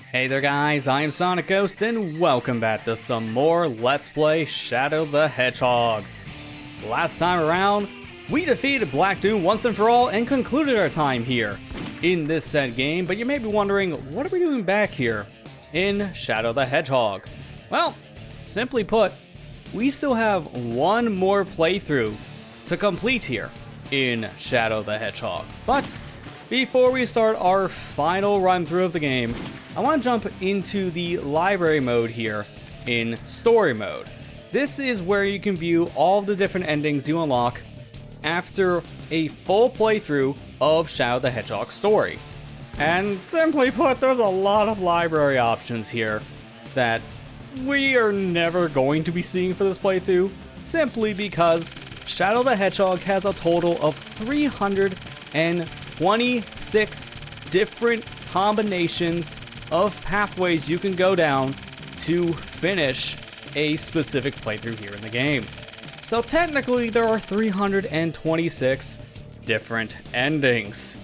Hey there guys, I am SonicGhost and welcome back to some more Let's Play Shadow the Hedgehog. Last time around, we defeated Black Doom once and for all and concluded our time here in this said game, but you may be wondering, what are we doing back here in Shadow the Hedgehog? Well, simply put, we still have one more playthrough to complete here in Shadow the Hedgehog. But before we start our final run through of the game, I want to jump into the library mode here in story mode. This is where you can view all the different endings you unlock after a full playthrough of Shadow the Hedgehog story. And simply put, there's a lot of library options here that we are never going to be seeing for this playthrough, simply because Shadow the Hedgehog has a total of 326 different combinations of pathways you can go down to finish a specific playthrough here in the game. So technically there are 326 different endings.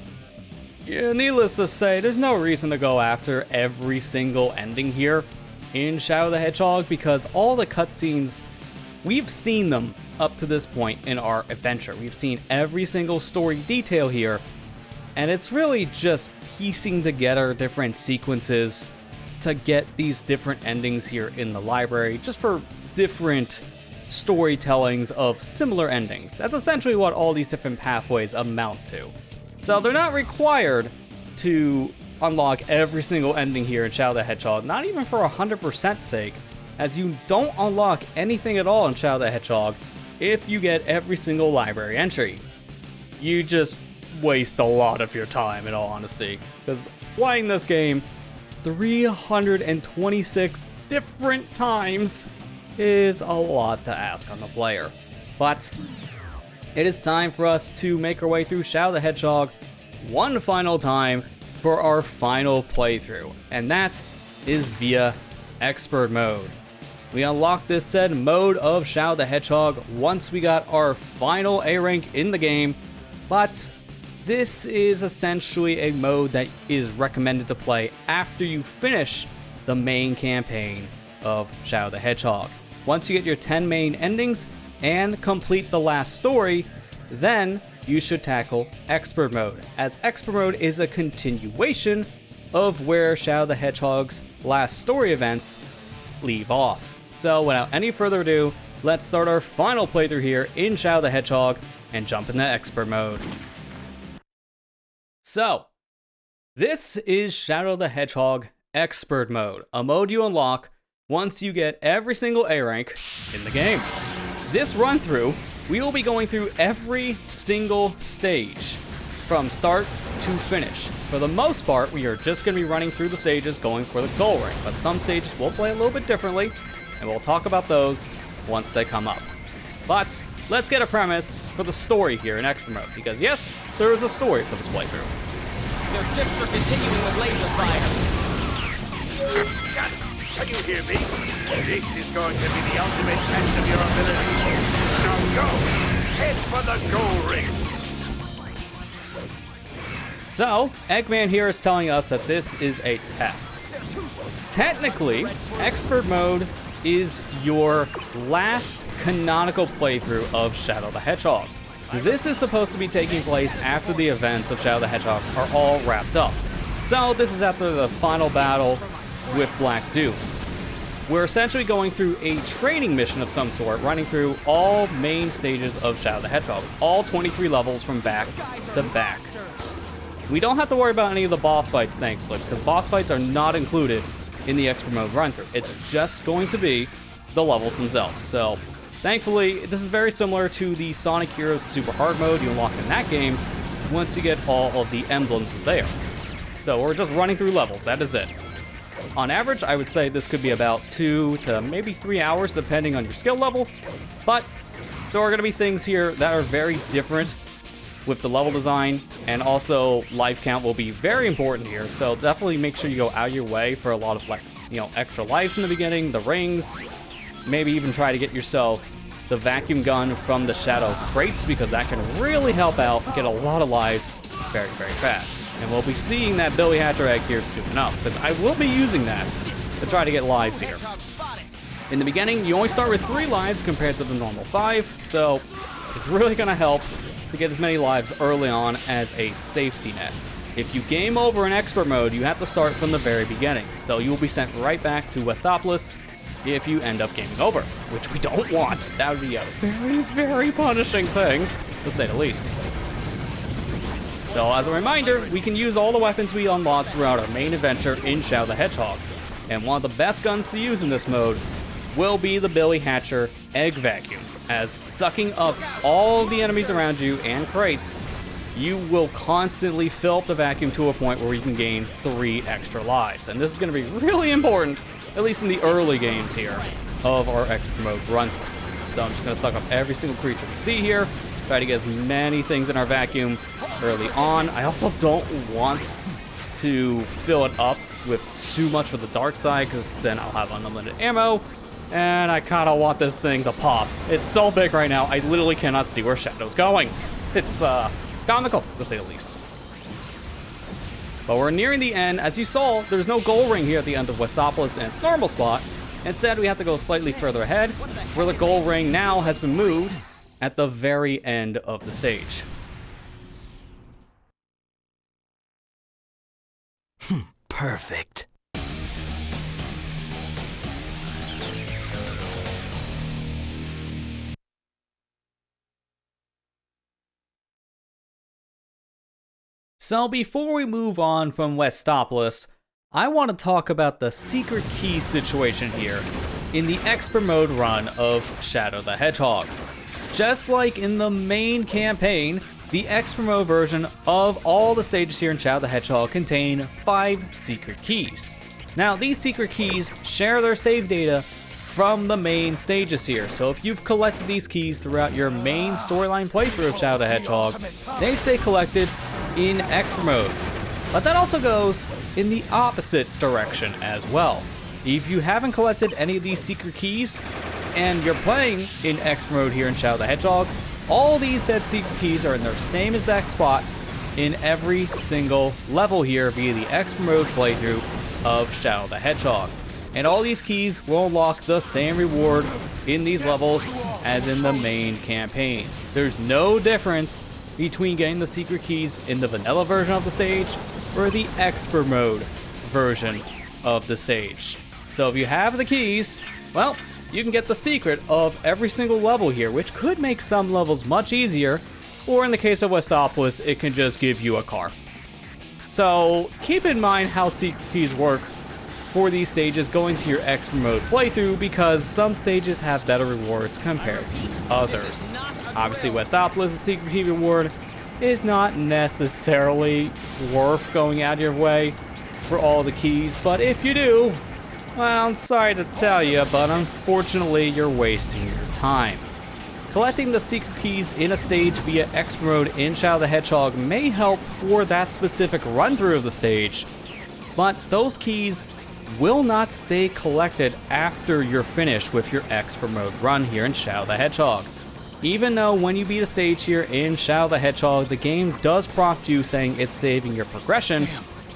Yeah, needless to say, there's no reason to go after every single ending here in Shadow the Hedgehog because all the cutscenes, we've seen them up to this point in our adventure. We've seen every single story detail here, and it's really just piecing together different sequences to get these different endings here in the library, just for different storytellings of similar endings. That's essentially what all these different pathways amount to. So they're not required to unlock every single ending here in Shadow the Hedgehog, not even for 100% sake, as you don't unlock anything at all in Shadow the Hedgehog if you get every single library entry. You just waste a lot of your time, in all honesty, because playing this game 326 different times is a lot to ask on the player. But it is time for us to make our way through Shadow the Hedgehog one final time for our final playthrough, and that is via Expert Mode. We unlocked this said mode of Shadow the Hedgehog once we got our final A rank in the game, but this is essentially a mode that is recommended to play after you finish the main campaign of Shadow the Hedgehog. Once you get your 10 main endings and complete the last story, then you should tackle Expert Mode, as Expert Mode is a continuation of where Shadow the Hedgehog's last story events leave off. So without any further ado, let's start our final playthrough here in Shadow the Hedgehog and jump into Expert Mode. So, this is Shadow the Hedgehog Expert Mode, a mode you unlock once you get every single A rank in the game. This run through, we will be going through every single stage from start to finish. For the most part, we are just going to be running through the stages going for the goal rank, but some stages will play a little bit differently, and we'll talk about those once they come up. But let's get a premise for the story here in Expert Mode, because yes, there is a story for this playthrough. They're just for continuing with laser fire. Can you hear me? This is going to be the ultimate test of your ability. Now go! Head for the goal ring! So, Eggman here is telling us that this is a test. Technically, Expert Mode is your last canonical playthrough of Shadow the Hedgehog. This is supposed to be taking place after the events of Shadow the Hedgehog are all wrapped up. So this is after the final battle with Black Doom. We're essentially going through a training mission of some sort, running through all main stages of Shadow the Hedgehog, all 23 levels from back to back. We don't have to worry about any of the boss fights, thankfully, because boss fights are not included in the Expert Mode run-through. It's just going to be the levels themselves. So, thankfully, this is very similar to the Sonic Heroes Super Hard mode you unlock in that game once you get all of the emblems there. So, we're just running through levels, that is it. On average, I would say this could be about 2 to maybe 3 hours, depending on your skill level, but there are going to be things here that are very different with the level design, and also life count will be very important here, so definitely make sure you go out of your way for a lot of, extra lives in the beginning, the rings, maybe even try to get yourself the vacuum gun from the Shadow crates, because that can really help out get a lot of lives very, very fast. And we'll be seeing that Billy Hatcher egg here soon enough, because I will be using that to try to get lives here. In the beginning, you only start with 3 lives compared to the normal 5, so it's really going to help to get as many lives early on as a safety net. If you game over in expert mode, you have to start from the very beginning, so you will be sent right back to Westopolis if you end up gaming over, which we don't want. That would be a very, very punishing thing, to say the least. So as a reminder, we can use all the weapons we unlock throughout our main adventure in Shadow the Hedgehog, and one of the best guns to use in this mode will be the Billy Hatcher Egg Vacuum, as sucking up all the enemies around you and crates, you will constantly fill up the vacuum to a point where you can gain 3 extra lives. And this is going to be really important, at least in the early games here of our expert mode run. So I'm just going to suck up every single creature we see here, try to get as many things in our vacuum early on. I also don't want to fill it up with too much for the dark side, because then I'll have unlimited ammo, and I kind of want this thing to pop. It's so big right now, I literally cannot see where Shadow's going. It's comical, to say the least. But we're nearing the end. As you saw, there's no goal ring here at the end of Westopolis in its normal spot. Instead, we have to go slightly further ahead, where the goal ring now has been moved at the very end of the stage. Perfect. So before we move on from Westopolis, I want to talk about the secret key situation here in the expert mode run of Shadow the Hedgehog. Just like in the main campaign, the expert mode version of all the stages here in Shadow the Hedgehog contain 5 secret keys. Now, these secret keys share their save data from the main stages here, so if you've collected these keys throughout your main storyline playthrough of Shadow the Hedgehog, they stay collected in expert mode. But that also goes in the opposite direction as well. If you haven't collected any of these secret keys, and you're playing in expert mode here in Shadow the Hedgehog, all these said secret keys are in their same exact spot in every single level here via the expert mode playthrough of Shadow the Hedgehog. And all these keys will unlock the same reward in these levels as in the main campaign. There's no difference between getting the secret keys in the vanilla version of the stage or the expert mode version of the stage. So if you have the keys, well, you can get the secret of every single level here, which could make some levels much easier, or in the case of Westopolis, it can just give you a car. So keep in mind how secret keys work for these stages going to your expert mode playthrough, because some stages have better rewards compared to others. Obviously, Westopolis' secret key reward is not necessarily worth going out of your way for all the keys, but if you do, well, I'm sorry to tell you, but unfortunately, you're wasting your time. Collecting the secret keys in a stage via expert mode in Shadow the Hedgehog may help for that specific run-through of the stage, but those keys will not stay collected after you're finished with your expert mode run here in Shadow the Hedgehog. Even though when you beat a stage here in Shadow the Hedgehog, the game does prompt you saying it's saving your progression,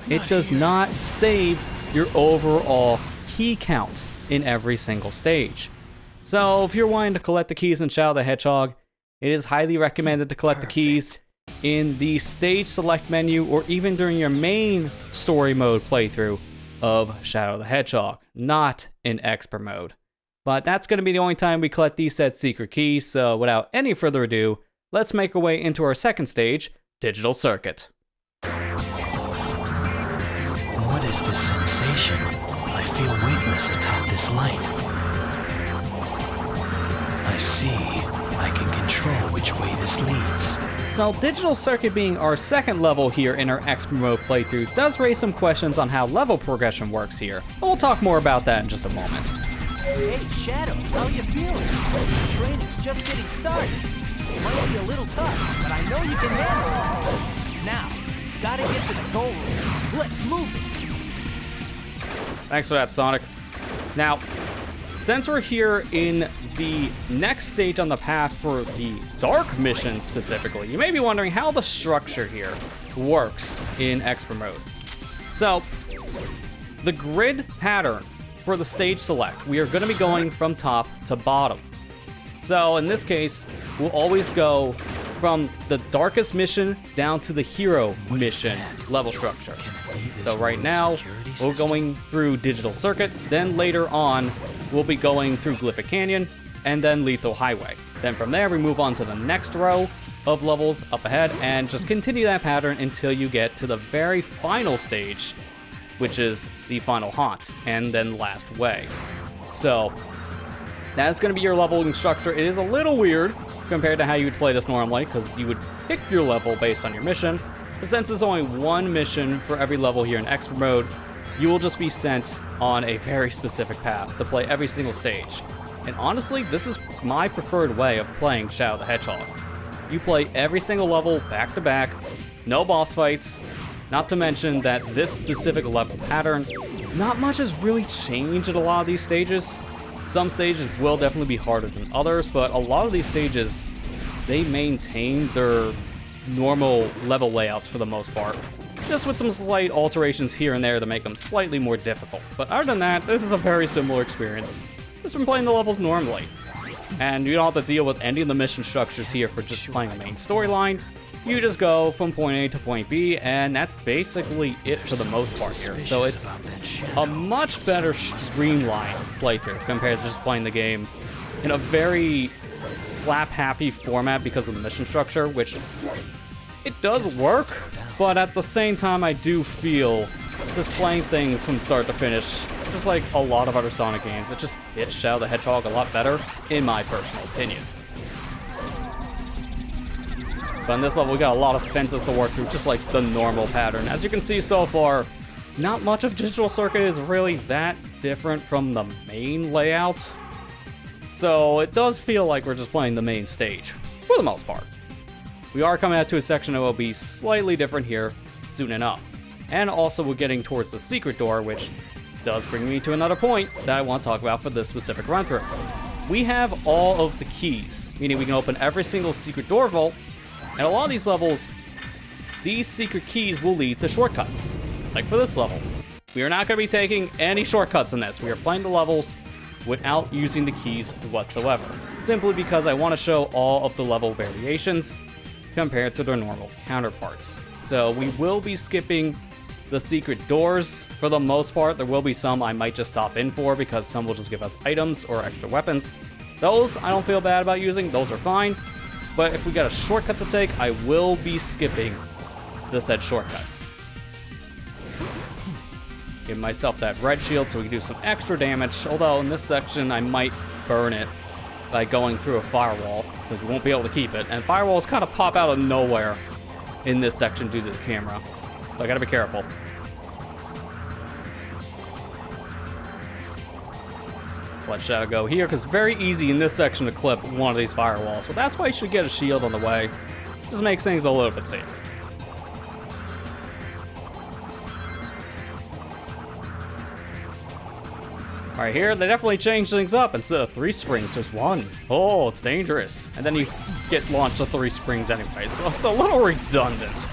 it does not save your overall key count in every single stage. So if you're wanting to collect the keys in Shadow the Hedgehog, it is highly recommended to collect the keys in the stage select menu or even during your main story mode playthrough of Shadow the Hedgehog, not in expert mode. But that's going to be the only time we collect these said secret keys, so without any further ado, let's make our way into our second stage, Digital Circuit. What is this sensation? I feel weightless atop this light. I see. I can control which way this leads. So Digital Circuit being our second level here in our expert mode playthrough does raise some questions on how level progression works here, but we'll talk more about that in just a moment. Hey, Shadow, how you feeling? The training's just getting started. It might be a little tough, but I know you can handle it. Now, gotta get to the goal room. Let's move it. Thanks for that, Sonic. Now, since we're here in the next stage on the path for the Dark mission specifically, you may be wondering how the structure here works in expert mode. So, the grid pattern for the stage select, we are going to be going from top to bottom. So in this case, we'll always go from the darkest mission down to the hero mission level structure. So right now, we're going through Digital Circuit, then later on, we'll be going through Glyphic Canyon, and then Lethal Highway. Then from there, we move on to the next row of levels up ahead, and just continue that pattern until you get to the very final stage, which is the final haunt, and then last way. So, that's going to be your leveling structure. It is a little weird compared to how you would play this normally, because you would pick your level based on your mission. But since there's only one mission for every level here in expert mode, you will just be sent on a very specific path to play every single stage. And honestly, this is my preferred way of playing Shadow the Hedgehog. You play every single level back to back, no boss fights, not to mention that this specific level pattern, not much has really changed at a lot of these stages. Some stages will definitely be harder than others, but a lot of these stages, they maintain their normal level layouts for the most part. Just with some slight alterations here and there to make them slightly more difficult. But other than that, this is a very similar experience, just from playing the levels normally. And you don't have to deal with any of the mission structures here for just playing the main storyline. You just go from point A to point B, and that's basically it for the most part here. So it's a much better streamlined playthrough compared to just playing the game in a very slap-happy format because of the mission structure, which it does work, but at the same time I do feel just playing things from start to finish, just like a lot of other Sonic games, it just hits Shadow the Hedgehog a lot better, in my personal opinion. But in this level, we got a lot of fences to work through, just like the normal pattern. As you can see so far, not much of Digital Circuit is really that different from the main layout. So it does feel like we're just playing the main stage, for the most part. We are coming out to a section that will be slightly different here soon enough. And also we're getting towards the secret door, which does bring me to another point that I want to talk about for this specific run-through. We have all of the keys, meaning we can open every single secret door vault. And a lot of these levels, these secret keys will lead to shortcuts. Like for this level, we are not going to be taking any shortcuts in this. We are playing the levels without using the keys whatsoever. Simply because I want to show all of the level variations compared to their normal counterparts. So we will be skipping the secret doors for the most part. There will be some I might just stop in for because some will just give us items or extra weapons. Those I don't feel bad about using. Those are fine. But if we got a shortcut to take, I will be skipping the said shortcut. Give myself that red shield so we can do some extra damage, although in this section I might burn it by going through a firewall, because we won't be able to keep it. And firewalls kind of pop out of nowhere in this section due to the camera, so I gotta be careful. Let Shadow go here, because it's very easy in this section to clip one of these firewalls. But that's why you should get a shield on the way. Just makes things a little bit safer. Alright, here they definitely changed things up. Instead of 3 springs, there's 1. Oh, it's dangerous. And then you get launched to 3 springs anyway, so it's a little redundant.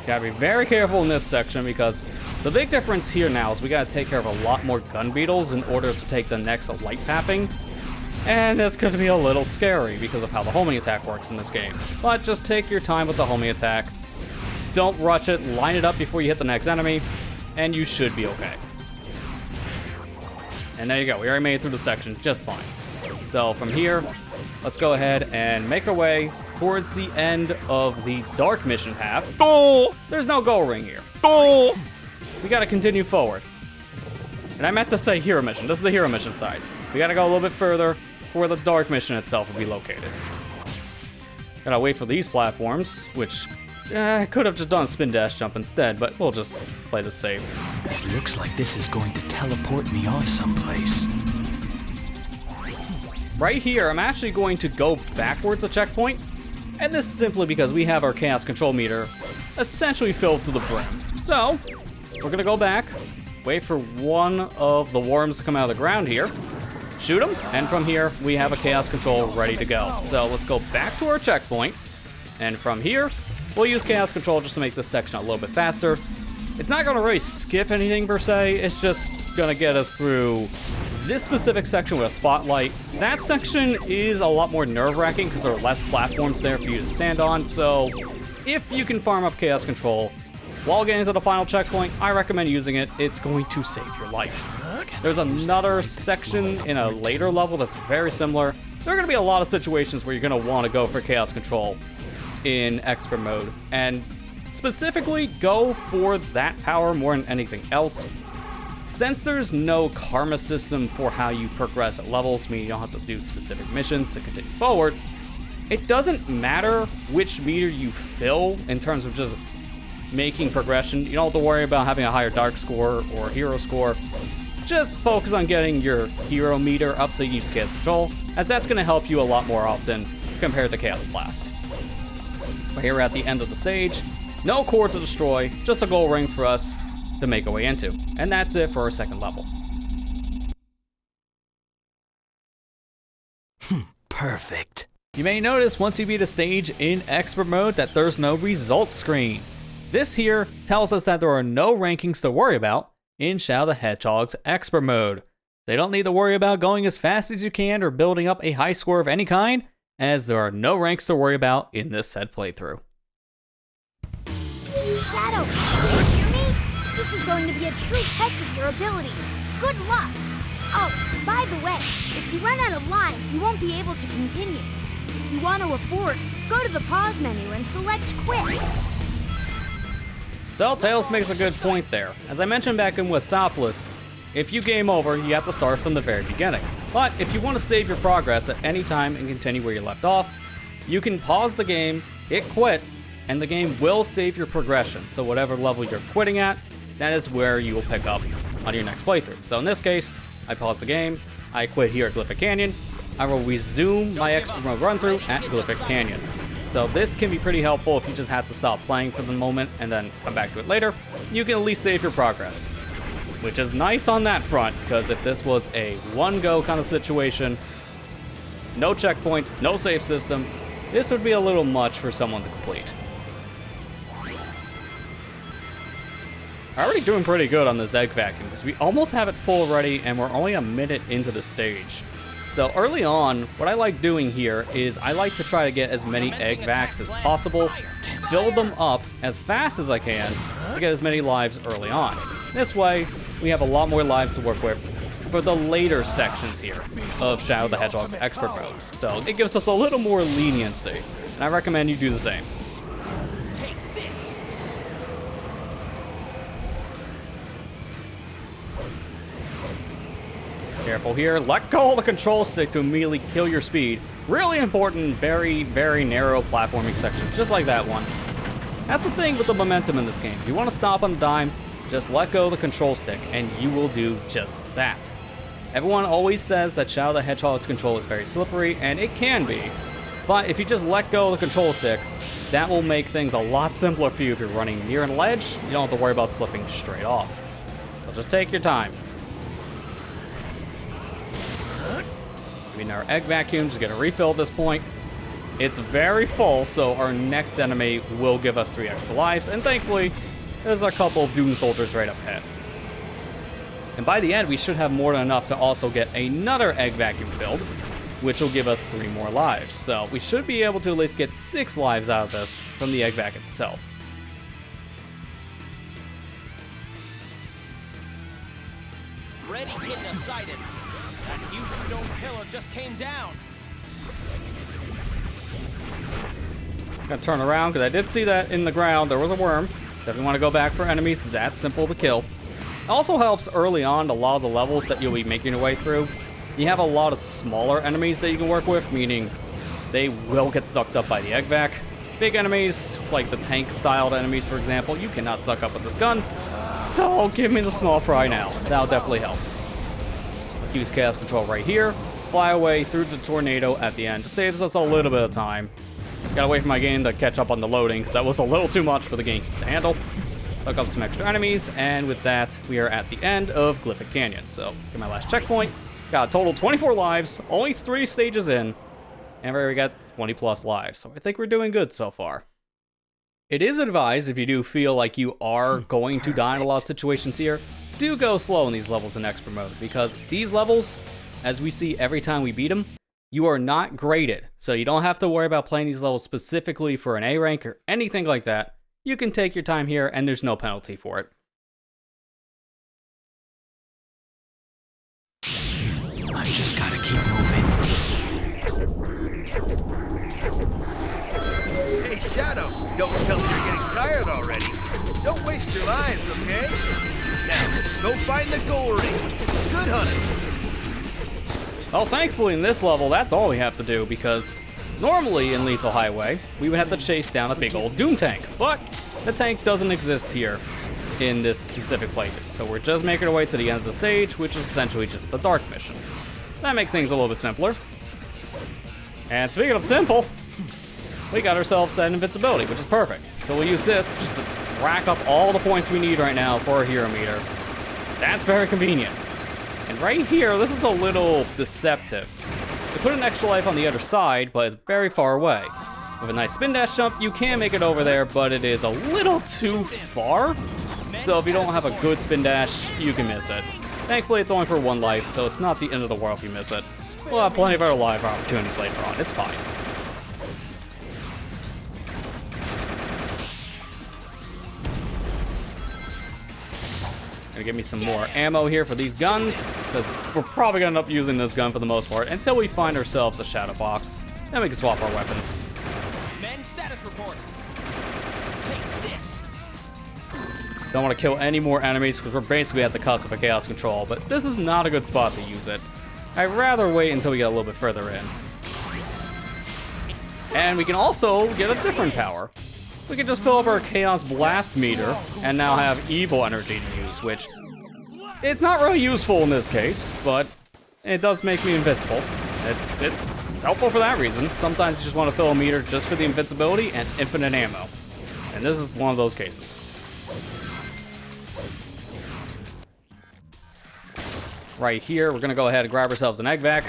Gotta be very careful in this section because the big difference here now is we gotta take care of a lot more gun beetles in order to take the next light papping. And it's gonna be a little scary because of how the homing attack works in this game. But just take your time with the homing attack. Don't rush it, line it up before you hit the next enemy, and you should be okay. And there you go, we already made it through the section just fine. So from here, let's go ahead and make our way towards the end of the dark mission path. Oh, there's no goal ring here. Oh, we gotta continue forward. And I meant to say hero mission. This is the hero mission side. We gotta go a little bit further for where the dark mission itself will be located. Gotta wait for these platforms, which I could have just done a spin dash jump instead, but we'll just play this safe. It looks like this is going to teleport me off someplace. Right here, I'm actually going to go backwards a checkpoint. And this is simply because we have our chaos control meter essentially filled to the brim. So, we're gonna go back, wait for one of the worms to come out of the ground here, shoot them, and from here, we have a Chaos Control ready to go. So let's go back to our checkpoint, and from here, we'll use Chaos Control just to make this section a little bit faster. It's not going to really skip anything per se, it's just going to get us through this specific section with a spotlight. That section is a lot more nerve-wracking because there are less platforms there for you to stand on, so if you can farm up Chaos Control while getting to the final checkpoint, I recommend using it. It's going to save your life. There's another section in a later level that's very similar. There are going to be a lot of situations where you're going to want to go for Chaos Control in expert mode, and specifically go for that power more than anything else. Since there's no karma system for how you progress at levels, meaning you don't have to do specific missions to continue forward, it doesn't matter which meter you fill in terms of just making progression. You don't have to worry about having a higher dark score or hero score. Just focus on getting your hero meter up so you use Chaos Control, as that's going to help you a lot more often compared to Chaos Blast. But here we're at the end of the stage. No core to destroy, just a gold ring for us to make our way into. And that's it for our second level. Perfect. You may notice once you beat a stage in expert mode that there's no results screen. This here tells us that there are no rankings to worry about in Shadow the Hedgehog's expert mode. They don't need to worry about going as fast as you can or building up a high score of any kind, as there are no ranks to worry about in this said playthrough. Shadow, can you hear me? This is going to be a true test of your abilities. Good luck! Oh, by the way, if you run out of lives, you won't be able to continue. If you want to abort, go to the pause menu and select quit. So, Tails makes a good point there. As I mentioned back in Westopolis, if you game over, you have to start from the very beginning. But if you want to save your progress at any time and continue where you left off, you can pause the game, hit quit, and the game will save your progression. So whatever level you're quitting at, that is where you will pick up on your next playthrough. So in this case, I pause the game, I quit here at Glyphic Canyon, I will resume my expert mode run through at Glyphic Canyon. So this can be pretty helpful if you just have to stop playing for the moment and then come back to it later. You can at least save your progress, which is nice on that front, because if this was a one-go kind of situation, no checkpoints, no save system, this would be a little much for someone to complete. Already doing pretty good on this egg vacuum, because we almost have it full already and we're only a minute into the stage. So early on, what I like doing here is I like to try to get as many egg vacs as possible, fill them up as fast as I can to get as many lives early on. This way, we have a lot more lives to work with for the later sections here of Shadow the Hedgehog's expert mode. So it gives us a little more leniency, and I recommend you do the same. Careful here, let go of the control stick to immediately kill your speed. Really important, very, very narrow platforming section, just like that one. That's the thing with the momentum in this game. If you want to stop on a dime, just let go of the control stick, and you will do just that. Everyone always says that Shadow the Hedgehog's control is very slippery, and it can be. But if you just let go of the control stick, that will make things a lot simpler for you if you're running near a ledge. You don't have to worry about slipping straight off. So just take your time. I mean, our egg vacuums are going to refill at this point. It's very full, so our next enemy will give us 3 extra lives, and thankfully, there's a couple of Doom Soldiers right up ahead. And by the end, we should have more than enough to also get another egg vacuum filled, which will give us 3 more lives. So we should be able to at least get 6 lives out of this from the egg vac itself. Ready, kidna sighted. That huge stone pillar just came down. I'm gonna turn around because I did see that in the ground there was a worm. If you want to go back for enemies, that's simple to kill. It also helps early on a lot of the levels that you'll be making your way through. You have a lot of smaller enemies that you can work with, meaning they will get sucked up by the egg vac. Big enemies, like the tank-styled enemies, for example, you cannot suck up with this gun. So give me the small fry now. That'll definitely help. Let's use Chaos Control right here. Fly away through the tornado at the end. Just saves us a little bit of time. Gotta wait for my game to catch up on the loading, because that was a little too much for the game to handle. Look up some extra enemies, and with that, we are at the end of Glyphic Canyon. So, get my last checkpoint, Got a total 24 lives, only 3 stages in, and we already got 20 plus lives, so I think we're doing good so far. It is advised, if you do feel like you are going to die in a lot of situations here, do go slow in these levels in expert mode, because these levels, as we see every time we beat them, you are not graded, so you don't have to worry about playing these levels specifically for an A rank or anything like that. You can take your time here, and there's no penalty for it. I've just gotta keep moving. Hey, Shadow, don't tell me you're getting tired already. Don't waste your lives, okay? Now, go find the gold ring. Good hunting. Well, thankfully in this level, that's all we have to do, because normally in Lethal Highway, we would have to chase down a big old Doom tank, but the tank doesn't exist here in this specific playthrough, so we're just making our way to the end of the stage, which is essentially just the Dark mission. That makes things a little bit simpler. And speaking of simple, we got ourselves that invincibility, which is perfect. So we'll use this just to rack up all the points we need right now for our hero meter. That's very convenient. And right here, this is a little deceptive. They put an extra life on the other side, but it's very far away. With a nice spin dash jump, you can make it over there, but it is a little too far. So if you don't have a good spin dash, you can miss it. Thankfully, it's only for 1 life, so it's not the end of the world if you miss it. We'll have plenty of other life opportunities later on. It's fine. Gonna give me some more ammo here for these guns, because we're probably gonna end up using this gun for the most part until we find ourselves a shadow box. Then we can swap our weapons. Men status report. Take this. Don't want to kill any more enemies because we're basically at the cusp of chaos control, but this is not a good spot to use it. I'd rather wait until we get a little bit further in. And we can also get a different power. We can just fill up our Chaos Blast meter and now have evil energy to use, which it's not really useful in this case, but it does make me invincible. It's helpful for that reason. Sometimes you just want to fill a meter just for the invincibility and infinite ammo. And this is one of those cases. Right here, we're gonna go ahead and grab ourselves an egg vac,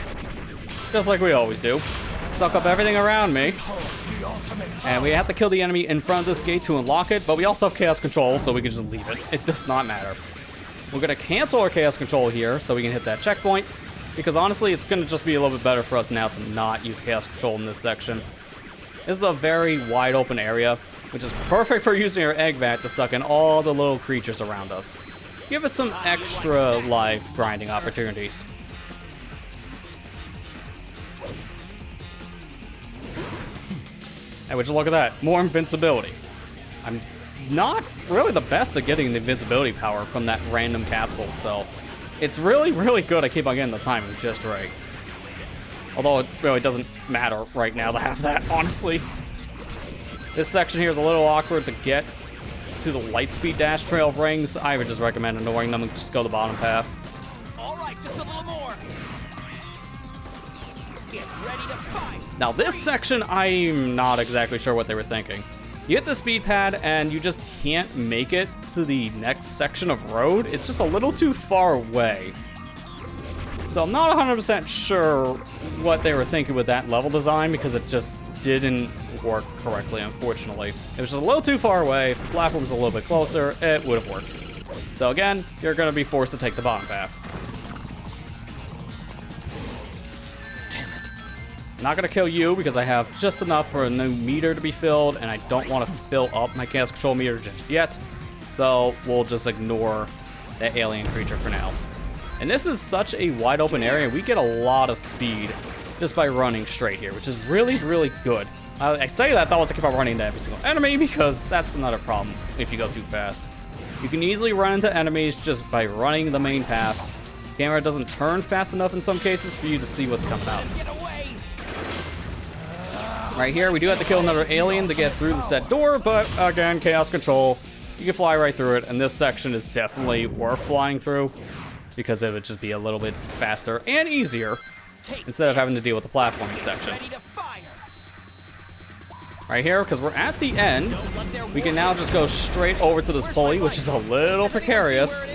just like we always do. Suck up everything around me. And we have to kill the enemy in front of this gate to unlock it, but we also have chaos control, so we can just leave it. It does not matter. We're gonna cancel our chaos control here so we can hit that checkpoint, because honestly, it's gonna just be a little bit better for us now to not use chaos control in this section. This is a very wide open area, which is perfect for using our egg vac to suck in all the little creatures around us. Give us some extra life grinding opportunities. And would you look at that, more invincibility. I'm not really the best at getting the invincibility power from that random capsule, so it's really, really good. I keep on getting the timing just right. Although it really doesn't matter right now to have that, honestly. This section here is a little awkward to get to the Lightspeed Dash Trail of Rings. I would just recommend ignoring them and just go the bottom path. All right, just a little more. Get ready to fight. Now this section, I'm not exactly sure what they were thinking. You hit the speed pad and you just can't make it to the next section of road. It's just a little too far away. So I'm not 100% sure what they were thinking with that level design, because it just didn't work correctly, unfortunately. It was just a little too far away. If the platform was a little bit closer, it would have worked. So again, you're going to be forced to take the bottom path. Not going to kill you because I have just enough for a new meter to be filled, and I don't want to fill up my chaos control meter just yet. So we'll just ignore that alien creature for now. And this is such a wide open area, we get a lot of speed just by running straight here, which is really, really good. I say that thought I keep on running into every single enemy, because that's another problem if you go too fast. You can easily run into enemies just by running the main path. The camera doesn't turn fast enough in some cases for you to see what's coming out. Right here, we do have to kill another alien to get through the set door, but again, chaos control. You can fly right through it, and this section is definitely worth flying through, because it would just be a little bit faster and easier instead of having to deal with the platforming section. Right here, because we're at the end, we can now just go straight over to this pulley, which is a little precarious.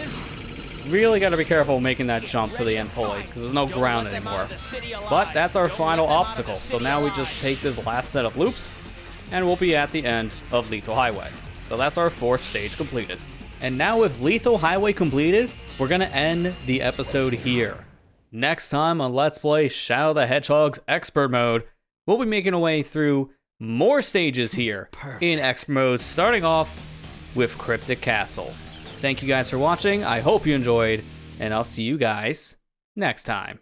really got to be careful making that jump to the end pulley, because there's no ground anymore. But that's our final obstacle, so now we just take this last set of loops, and we'll be at the end of Lethal Highway. So that's our 4th stage completed. And now with Lethal Highway completed, we're going to end the episode here. Next time on Let's Play Shadow the Hedgehog's Expert Mode, we'll be making our way through more stages here in Expert Mode, starting off with Cryptic Castle. Thank you guys for watching, I hope you enjoyed, and I'll see you guys next time.